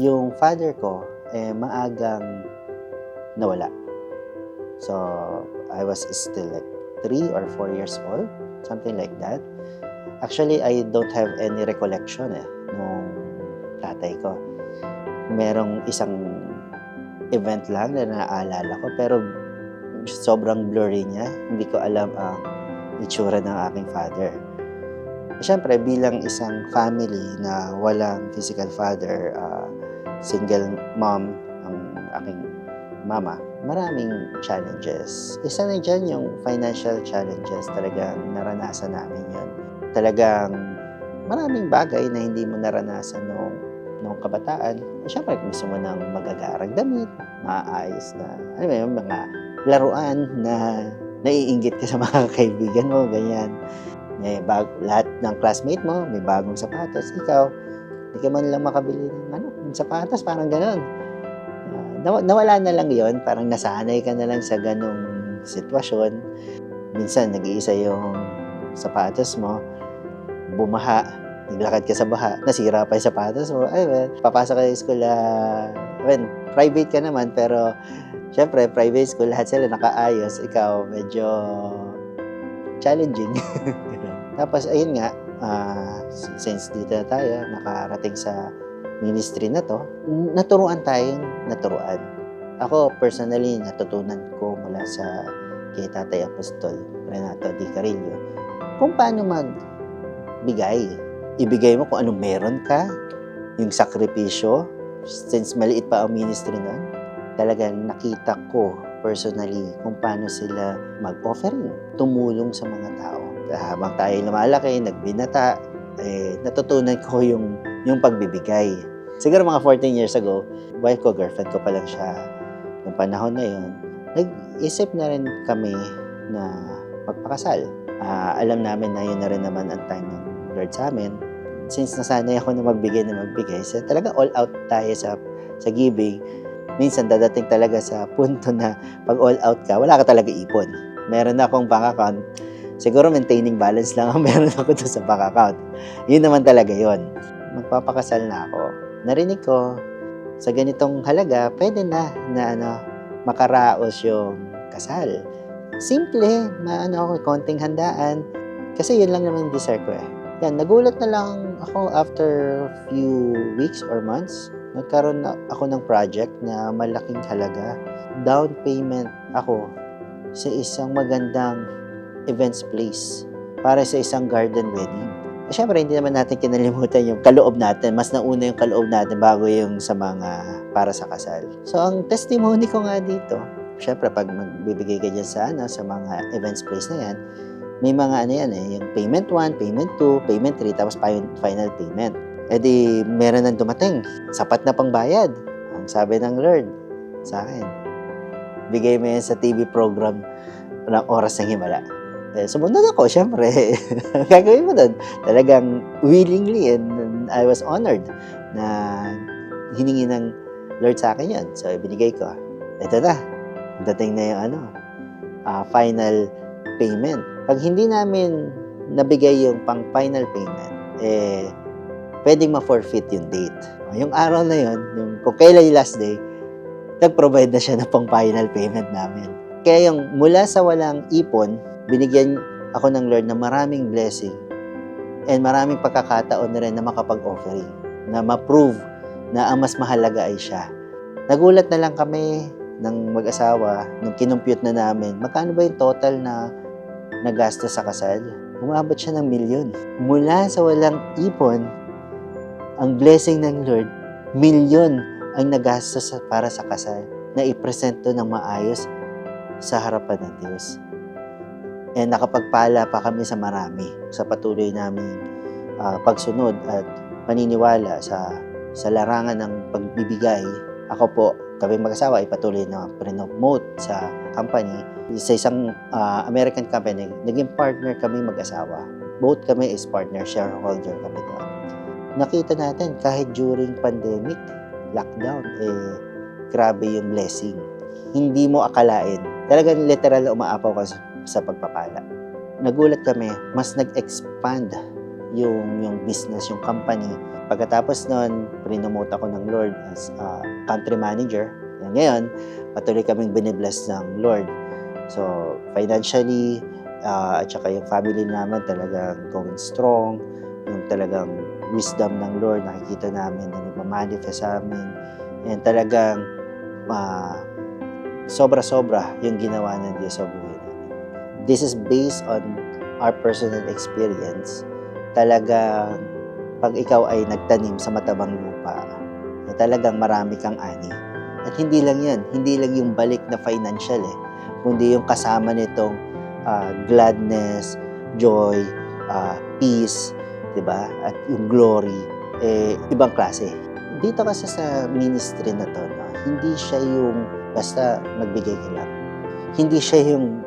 yung father ko, maagang nawala. So, I was still like 3 or 4 years old, something like that. Actually, I don't have any recollection nung tatay ko. Merong isang event lang na naaalala ko, pero sobrang blurry niya. Hindi ko alam ang itsura ng aking father. Siyempre, bilang isang family na walang physical father, single mom ang aking mama, maraming challenges. Isa na dyan yung financial challenges. Talagang naranasan namin yun. Talagang maraming bagay na hindi mo naranasan nung kabataan. Siyempre, gusto mo ng magagarang damit, maayos na, ano ba yung mga laruan na naiinggit ka sa mga kaibigan mo, ganyan. Lahat ng classmate mo, may bagong sapatos. Ikaw, hindi ka man lang makabili ng sapatos, parang gano'n. Nawala na lang yon, parang nasanay ka na lang sa ganong sitwasyon. Minsan, nag-iisa yung sapatos mo, bumaha, naglakad ka sa baha, nasira pa yung sapatos mo, papasok ka sa school, private ka naman, pero syempre, private school, lahat sila nakaayos, ikaw medyo challenging. Tapos, ayun nga, since dito na tayo, nakarating sa ministry na to, naturuan tayong naturuan. Ako, personally, natutunan ko mula sa kay Tatay Apostol Renato D. Carillo kung paano magbigay. Ibigay mo kung anong meron ka, yung sakripisyo. Since maliit pa ang ministry nun, talagang nakita ko personally kung paano sila mag-offering, tumulong sa mga tao. Habang tayo lumalaki, nagbinata, natutunan ko yung pagbibigay. Siguro mga 14 years ago, wife ko, girlfriend ko pa lang siya. Noong panahon na yun, nag-isip na rin kami na magpakasal. Alam namin na yun na rin naman ang time ng Lord sa amin. Since nasanay ako na magbigay, so talaga all out tayo sa giving. Minsan dadating talaga sa punto na pag all out ka, wala ka talaga ipon. Meron na akong bank account. Siguro maintaining balance lang ang meron ako doon sa bank account. Yun naman talaga yun. Magpapakasal na ako. Narinig ko, sa ganitong halaga, pwede na makaraos yung kasal. Simple, ako, konting handaan. Kasi yun lang naman desire ko Yan, nagulat na lang ako after few weeks or months. Nagkaroon na ako ng project na malaking halaga. Down payment ako sa isang magandang events place para sa isang garden wedding. Siyempre, hindi naman natin kinalimutan yung kaloob natin. Mas nauna yung kaloob natin bago yung sa mga para sa kasal. So, ang testimony ko nga dito, siyempre, pag magbibigay ka dyan sa mga events place na yan, may mga yung payment 1, payment 2, payment 3, tapos final payment. Di, meron nang dumating. Sapat na pang bayad. Ang sabi ng Lord sa akin, bigay mo yan sa TV program ng Oras ng Himala. Sumunod ako, syempre. Gagawin mo doon. Talagang willingly, and I was honored na hiningi ng Lord sa akin yan. So, ibinigay ko. Ito na. Dating na yung final payment. Pag hindi namin nabigay yung pang final payment, pwedeng ma-forfeit yung date. Yung araw na yun, kung kailan yung last day, nag-provide na siya ng pang final payment namin. Kaya yung mula sa walang ipon, binigyan ako ng Lord na maraming blessing and maraming pagkakataon na rin na makapag-offering, na ma-prove na ang mas mahalaga ay siya. Nagulat na lang kami ng mag-asawa nung kinumpute na namin, magkano ba yung total na nagastos sa kasal? Umabot siya ng 1 milyon. Mula sa walang ipon, ang blessing ng Lord, 1 milyon ang nagastos para sa kasal na ipresento ng maayos sa harapan ng Diyos. And nakapagpala pa kami sa marami sa patuloy naming pagsunod at paniniwala sa larangan ng pagbibigay. Ako po, kami mag-asawa ay patuloy na promote sa company. Sa isang American company, naging partner kami mag-asawa. Both kami is partner, shareholder kami doon. Nakita natin kahit during pandemic, lockdown, grabe yung blessing. Hindi mo akalain. Talagang literal umaapaw ka sa pagpapala. Nagulat kami, mas nag-expand yung business, yung company. Pagkatapos nun, prinomote ako ng Lord as country manager. And ngayon, patuloy kaming binibless ng Lord. So, financially, at saka yung family naman talagang going strong. Yung talagang wisdom ng Lord, nakikita namin na nagmamanifest sa amin. And talagang sobra-sobra yung ginawa ng Diyos sa buhay namin. This is based on our personal experience. Talagang pag ikaw ay nagtanim sa matabang lupa, talagang marami kang ani. At hindi lang yan, hindi lang yung balik na financial kundi yung kasama nitong gladness, joy, peace, diba? At yung glory, ibang klase. Dito kasi sa ministry na to, no, hindi siya yung basta magbigay ka lang. Hindi siya yung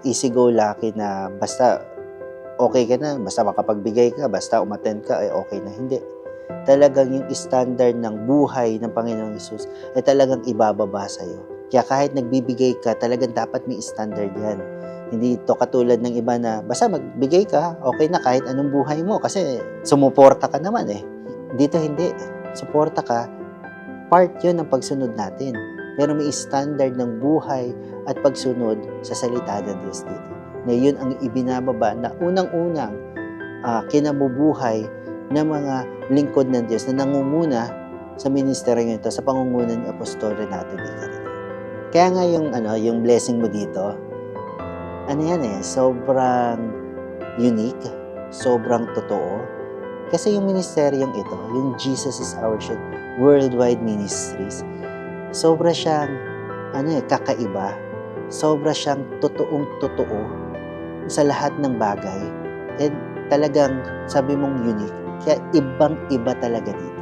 easy go lucky na basta okay ka na, basta makapagbigay ka, basta umattend ka, ay okay na. Hindi. Talagang yung standard ng buhay ng Panginoong Hesus ay talagang ibababa sa'yo. Kaya kahit nagbibigay ka, talagang dapat may standard yan. Hindi ito katulad ng iba na basta magbigay ka, okay na kahit anong buhay mo kasi sumuporta ka naman Dito hindi. Suporta ka, part yun ng pagsunod natin. Pero may standard ng buhay at pagsunod sa salita ng Diyos dito. Na yun ang ibinababa na unang-unang kinabubuhay ng mga lingkod ng Diyos na nangunguna sa ministeryo nito sa pangunguna ni Apostol Renato D. Carino. Kaya nga yung blessing mo dito, sobrang unique, sobrang totoo. Kasi yung ministeryong ito, yung Jesus is Our Shield Worldwide Ministries, sobra siyang kakaiba, sobra siyang totoong-totoo sa lahat ng bagay. And talagang sabi mong unique, kaya ibang-iba talaga dito.